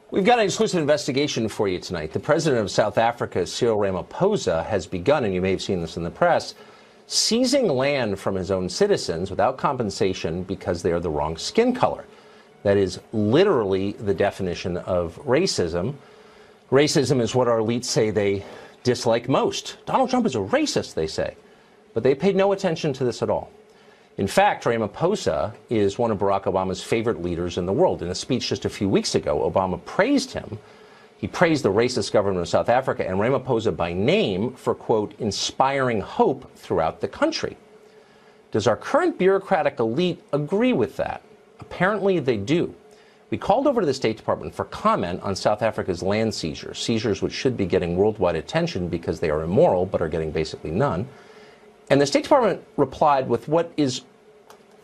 We've got an exclusive investigation for you tonight. The president of South Africa, Cyril Ramaphosa, has begun, and you may have seen this in the press, seizing land from his own citizens without compensation because they are the wrong skin color. That is literally the definition of racism. Racism is what our elites say they dislike most. Donald Trump is a racist, they say. But they paid no attention to this at all. In fact, Ramaphosa is one of Barack Obama's favorite leaders in the world. In a speech just a few weeks ago, Obama praised him. He praised the racist government of South Africa and Ramaphosa by name for, quote, inspiring hope throughout the country. Does our current bureaucratic elite agree with that? Apparently they do. We called over to the State Department for comment on South Africa's land seizures, seizures which should be getting worldwide attention because they are immoral but are getting basically none. And the State Department replied with what is,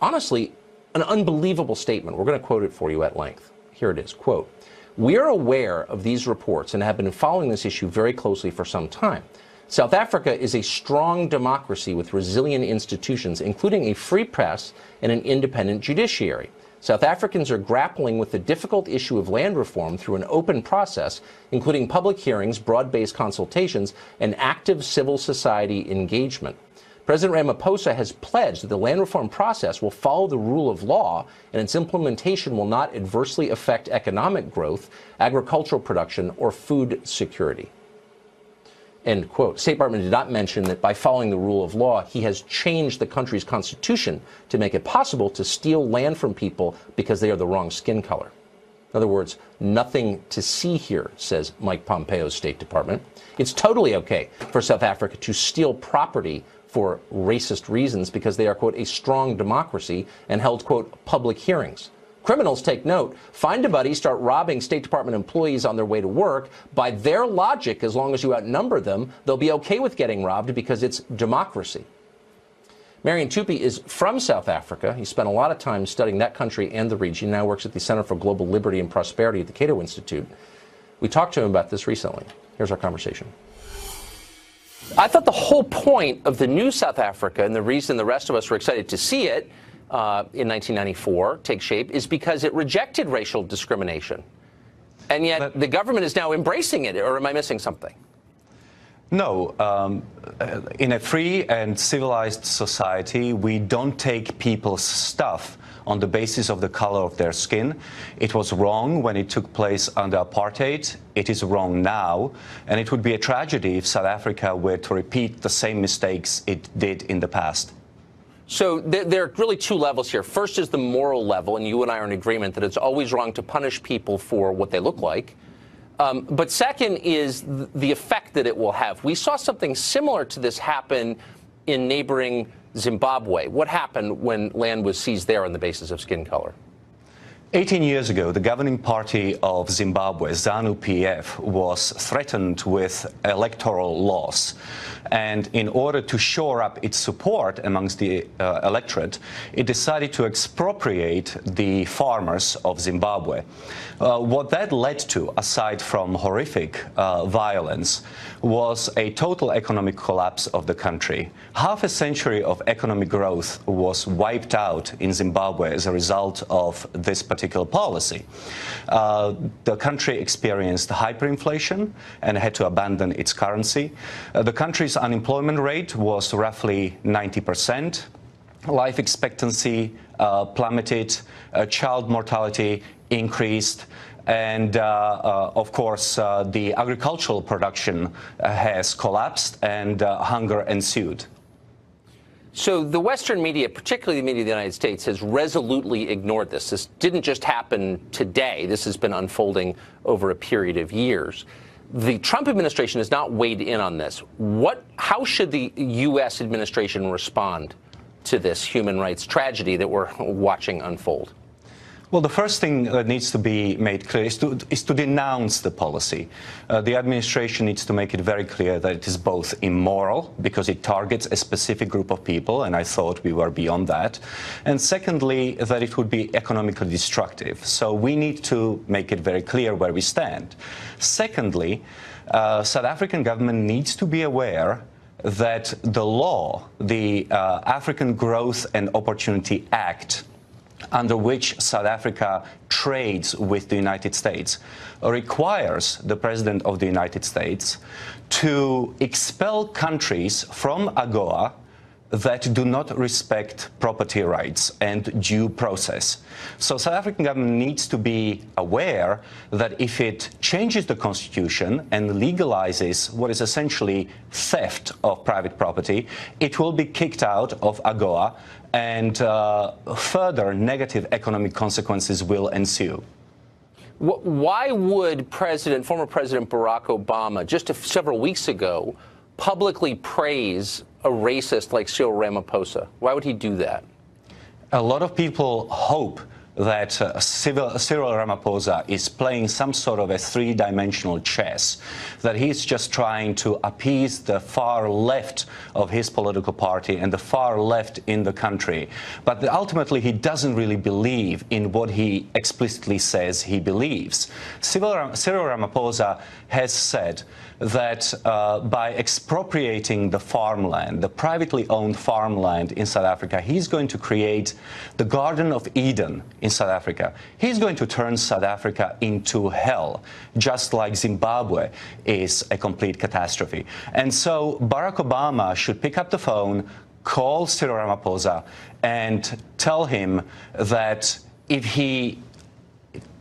honestly, an unbelievable statement. We're going to quote it for you at length. Here it is, quote, "We are aware of these reports and have been following this issue very closely for some time. South Africa is a strong democracy with resilient institutions, including a free press and an independent judiciary. South Africans are grappling with the difficult issue of land reform through an open process, including public hearings, broad-based consultations, and active civil society engagement. President Ramaphosa has pledged that the land reform process will follow the rule of law and its implementation will not adversely affect economic growth, agricultural production, or food security." End quote. State Department did not mention that by following the rule of law, he has changed the country's constitution to make it possible to steal land from people because they are the wrong skin color. In other words, nothing to see here, says Mike Pompeo's State Department. It's totally okay for South Africa to steal property for racist reasons because they are, quote, a strong democracy and held, quote, public hearings. Criminals, take note, find a buddy, start robbing State Department employees on their way to work. By their logic, as long as you outnumber them, they'll be okay with getting robbed because it's democracy. Marion Tupy is from South Africa. He spent a lot of time studying that country and the region. He now works at the Center for Global Liberty and Prosperity at the Cato Institute. We talked to him about this recently. Here's our conversation. I thought the whole point of the new South Africa, and the reason the rest of us were excited to see it in 1994 take shape, is because it rejected racial discrimination. And yet the government is now embracing it. Or am I missing something? No. In a free and civilized society, we don't take people's stuff on the basis of the color of their skin. It was wrong when it took place under apartheid. It is wrong now. And it would be a tragedy if South Africa were to repeat the same mistakes it did in the past. So there are really two levels here. First is the moral level, and you and I are in agreement that it's always wrong to punish people for what they look like. But second is the effect that it will have. We saw something similar to this happen in neighboring Zimbabwe. What happened when land was seized there on the basis of skin color? 18 years ago, the governing party of Zimbabwe, ZANU-PF, was threatened with electoral loss. And in order to shore up its support amongst the electorate, it decided to expropriate the farmers of Zimbabwe. What that led to, aside from horrific violence, was a total economic collapse of the country. Half a century of economic growth was wiped out in Zimbabwe as a result of this particular policy. The country experienced hyperinflation and had to abandon its currency. The country's unemployment rate was roughly 90%. Life expectancy plummeted. Child mortality increased. And, of course, the agricultural production has collapsed and hunger ensued. So the Western media, particularly the media of the United States, has resolutely ignored this. This didn't just happen today. This has been unfolding over a period of years. The Trump administration has not weighed in on this. How should the U.S. administration respond to this human rights tragedy that we're watching unfold? Well, the first thing that needs to be made clear is to denounce the policy. The administration needs to make it very clear that it is both immoral, because it targets a specific group of people, and I thought we were beyond that. And secondly, that it would be economically destructive. So we need to make it very clear where we stand. Secondly, South African government needs to be aware that the law, the African Growth and Opportunity Act, under which South Africa trades with the United States requires the President of the United States to expel countries from AGOA that do not respect property rights and due process. So South African government needs to be aware that if it changes the constitution and legalizes what is essentially theft of private property, it will be kicked out of AGOA, and further negative economic consequences will ensue. Why would former President Barack Obama, just several weeks ago, publicly praise a racist like Cyril Ramaphosa? Why would he do that? A lot of people hope that Cyril Ramaphosa is playing some sort of a three-dimensional chess, that he's just trying to appease the far left of his political party and the far left in the country. But that ultimately he doesn't really believe in what he explicitly says he believes. Cyril Ramaphosa has said that by expropriating the farmland, the privately owned farmland in South Africa, he's going to create the Garden of Eden in South Africa. He's going to turn South Africa into hell, just like Zimbabwe is a complete catastrophe. And so Barack Obama should pick up the phone, call Cyril Ramaphosa, and tell him that if he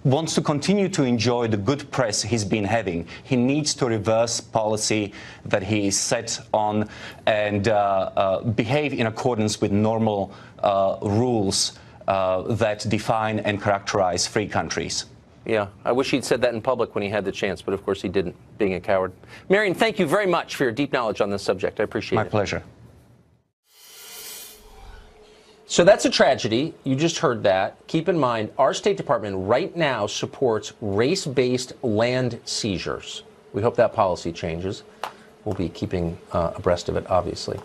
wants to continue to enjoy the good press he's been having, he needs to reverse policy that he is set on and behave in accordance with normal rules that define and characterize free countries. Yeah, I wish he'd said that in public when he had the chance, but of course he didn't, being a coward. Marion, thank you very much for your deep knowledge on this subject. I appreciate it. My pleasure. So that's a tragedy. You just heard that. Keep in mind, our State Department right now supports race-based land seizures. We hope that policy changes. We'll be keeping abreast of it, obviously.